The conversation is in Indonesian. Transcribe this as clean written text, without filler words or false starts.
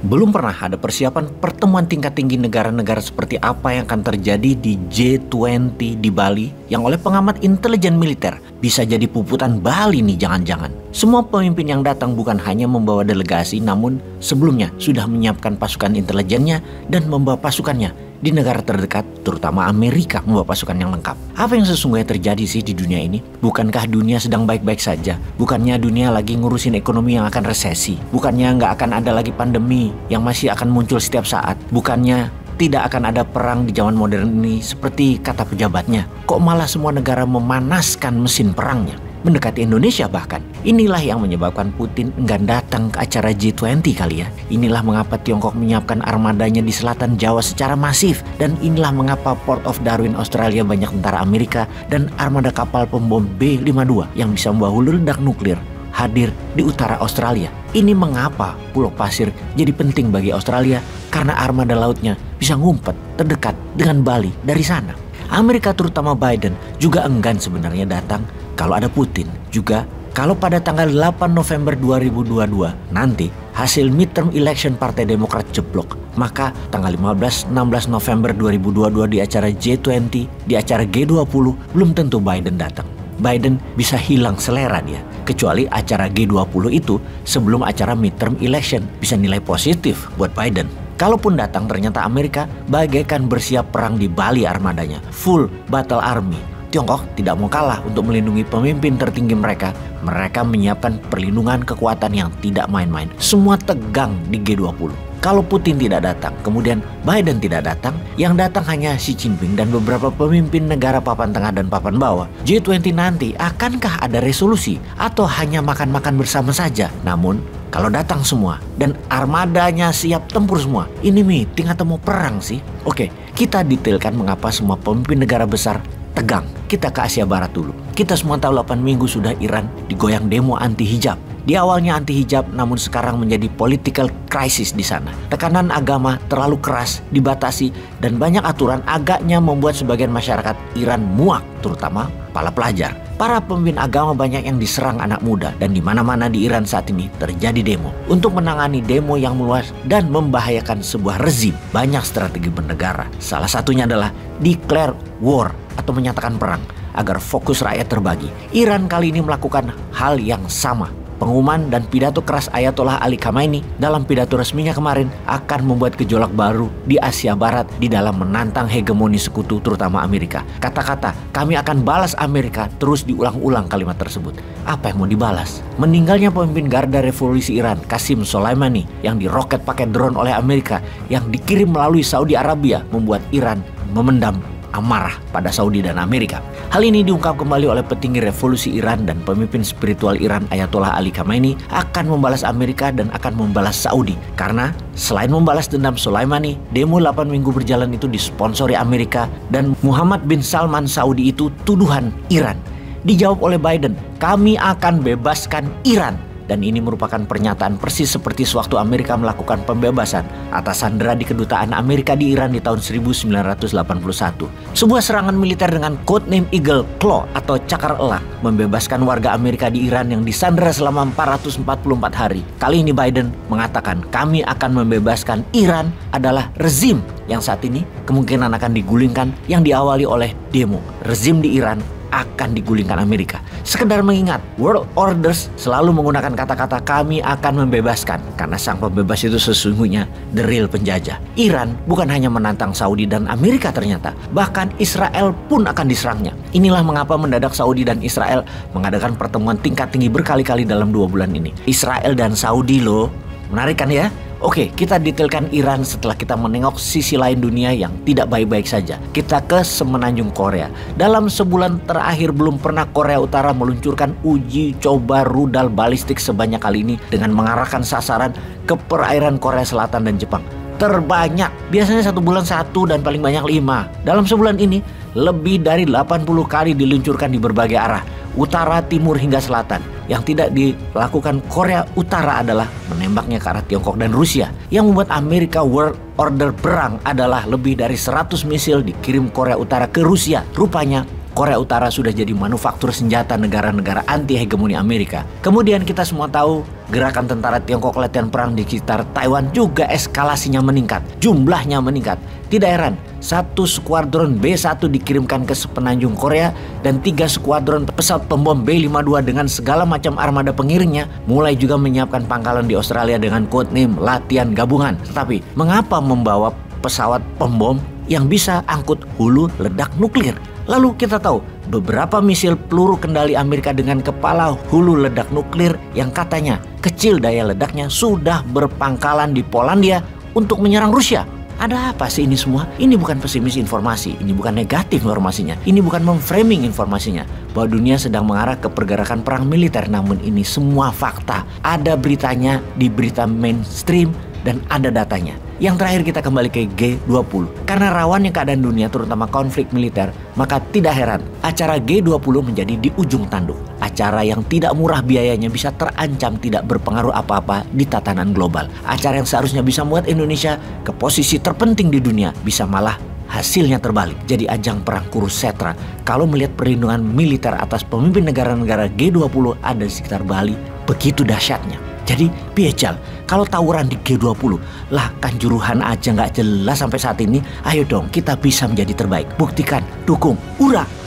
Belum pernah ada persiapan pertemuan tingkat tinggi negara-negara seperti apa yang akan terjadi di G20 di Bali yang oleh pengamat intelijen militer bisa jadi puputan Bali nih jangan-jangan. Semua pemimpin yang datang bukan hanya membawa delegasi namun sebelumnya sudah menyiapkan pasukan intelijennya dan membawa pasukannya di negara terdekat, terutama Amerika membawa pasukan yang lengkap. Apa yang sesungguhnya terjadi sih di dunia ini? Bukankah dunia sedang baik-baik saja? Bukannya dunia lagi ngurusin ekonomi yang akan resesi? Bukannya nggak akan ada lagi pandemi yang masih akan muncul setiap saat? Bukannya tidak akan ada perang di zaman modern ini seperti kata pejabatnya? Kok malah semua negara memanaskan mesin perangnya? Mendekati Indonesia bahkan. Inilah yang menyebabkan Putin enggan datang ke acara G20 kali ya. Inilah mengapa Tiongkok menyiapkan armadanya di selatan Jawa secara masif. Dan inilah mengapa Port of Darwin Australia banyak tentara Amerika dan armada kapal pembom B-52 yang bisa membawa hulu ledak nuklir hadir di utara Australia. Ini mengapa Pulau Pasir jadi penting bagi Australia karena armada lautnya bisa ngumpet terdekat dengan Bali dari sana. Amerika terutama Biden juga enggan sebenarnya datang kalau ada Putin. Juga kalau pada tanggal 8 November 2022 nanti hasil midterm election Partai Demokrat jeblok, maka tanggal 15-16 November 2022 di acara G20, di acara G20 belum tentu Biden datang. Biden bisa hilang selera dia. Kecuali acara G20 itu sebelum acara midterm election bisa nilai positif buat Biden. Kalaupun datang ternyata Amerika bagaikan bersiap perang di Bali armadanya. Full battle army. Tiongkok tidak mau kalah untuk melindungi pemimpin tertinggi mereka. Mereka menyiapkan perlindungan kekuatan yang tidak main-main. Semua tegang di G20. Kalau Putin tidak datang, kemudian Biden tidak datang, yang datang hanya Xi Jinping dan beberapa pemimpin negara papan tengah dan papan bawah. G20 nanti akankah ada resolusi atau hanya makan-makan bersama saja? Namun, kalau datang semua dan armadanya siap tempur semua, ini meeting atau mau perang sih? Oke, kita detailkan mengapa semua pemimpin negara besar tegang. Kita ke Asia Barat dulu. Kita semua tahu 8 minggu sudah Iran digoyang demo anti hijab. Di awalnya anti hijab namun sekarang menjadi political crisis di sana. Tekanan agama terlalu keras, dibatasi dan banyak aturan agaknya membuat sebagian masyarakat Iran muak, terutama para pelajar. Para pemimpin agama banyak yang diserang anak muda dan di mana-mana di Iran saat ini terjadi demo. Untuk menangani demo yang meluas dan membahayakan sebuah rezim, banyak strategi bernegara. Salah satunya adalah declare war atau menyatakan perang agar fokus rakyat terbagi. Iran kali ini melakukan hal yang sama. Pengumuman dan pidato keras Ayatollah Ali Khamenei dalam pidato resminya kemarin akan membuat gejolak baru di Asia Barat di dalam menantang hegemoni sekutu terutama Amerika. Kata-kata kami akan balas Amerika terus diulang-ulang kalimat tersebut. Apa yang mau dibalas? Meninggalnya pemimpin Garda Revolusi Iran Qasem Soleimani yang diroket pakai drone oleh Amerika yang dikirim melalui Saudi Arabia membuat Iran memendam amarah pada Saudi dan Amerika. Hal ini diungkap kembali oleh petinggi revolusi Iran dan pemimpin spiritual Iran Ayatollah Ali Khamenei akan membalas Amerika dan akan membalas Saudi. Karena selain membalas dendam Soleimani, demo 8 minggu berjalan itu disponsori Amerika dan Muhammad bin Salman Saudi itu tuduhan Iran. Dijawab oleh Biden, kami akan bebaskan Iran. Dan ini merupakan pernyataan persis seperti sewaktu Amerika melakukan pembebasan atas sandera di kedutaan Amerika di Iran di tahun 1981. Sebuah serangan militer dengan codename Eagle Claw atau cakar elang membebaskan warga Amerika di Iran yang disandera selama 444 hari. Kali ini Biden mengatakan kami akan membebaskan Iran adalah rezim yang saat ini kemungkinan akan digulingkan yang diawali oleh demo. Rezim di Iran akan digulingkan Amerika. Sekedar mengingat, world orders selalu menggunakan kata-kata kami akan membebaskan karena sang pembebas itu sesungguhnya the real penjajah. Iran bukan hanya menantang Saudi dan Amerika ternyata, bahkan Israel pun akan diserangnya. Inilah mengapa mendadak Saudi dan Israel mengadakan pertemuan tingkat tinggi berkali-kali dalam 2 bulan ini. Israel dan Saudi loh, menarik kan ya? Oke, kita detailkan Iran setelah kita menengok sisi lain dunia yang tidak baik-baik saja. Kita ke semenanjung Korea. Dalam sebulan terakhir belum pernah Korea Utara meluncurkan uji coba rudal balistik sebanyak kali ini dengan mengarahkan sasaran ke perairan Korea Selatan dan Jepang. Terbanyak, biasanya 1 bulan 1 dan paling banyak 5. Dalam sebulan ini, lebih dari 80 kali diluncurkan di berbagai arah. Utara, timur hingga selatan. Yang tidak dilakukan Korea Utara adalah menembaknya ke arah Tiongkok dan Rusia. Yang membuat Amerika World Order perang adalah lebih dari 100 misil dikirim Korea Utara ke Rusia. Rupanya Korea Utara sudah jadi manufaktur senjata negara-negara anti-hegemoni Amerika. Kemudian kita semua tahu gerakan tentara Tiongkok latihan perang di sekitar Taiwan juga eskalasinya meningkat, jumlahnya meningkat. Tidak heran, 1 skuadron B-1 dikirimkan ke sepenanjung Korea dan 3 skuadron pesawat pembom B-52 dengan segala macam armada pengiringnya mulai juga menyiapkan pangkalan di Australia dengan codename latihan gabungan. Tetapi mengapa membawa pesawat pembom yang bisa angkut hulu ledak nuklir? Lalu kita tahu beberapa misil peluru kendali Amerika dengan kepala hulu ledak nuklir yang katanya kecil daya ledaknya sudah berpangkalan di Polandia untuk menyerang Rusia. Ada apa sih ini semua? Ini bukan pesimis informasi, ini bukan negatif informasinya, ini bukan memframing informasinya bahwa dunia sedang mengarah ke pergerakan perang militer. Namun ini semua fakta, ada beritanya di berita mainstream dan ada datanya. Yang terakhir kita kembali ke G20. Karena rawannya keadaan dunia terutama konflik militer, maka tidak heran acara G20 menjadi di ujung tanduk. Acara yang tidak murah biayanya bisa terancam tidak berpengaruh apa-apa di tatanan global. Acara yang seharusnya bisa membuat Indonesia ke posisi terpenting di dunia bisa malah hasilnya terbalik. Jadi ajang perang kurus setra. Kalau melihat perlindungan militer atas pemimpin negara-negara G20 ada di sekitar Bali, begitu dahsyatnya. Jadi piejal, kalau tawuran di G20 lah Kanjuruhan aja nggak jelas sampai saat ini. Ayo dong kita bisa menjadi terbaik. Buktikan, dukung, hurra!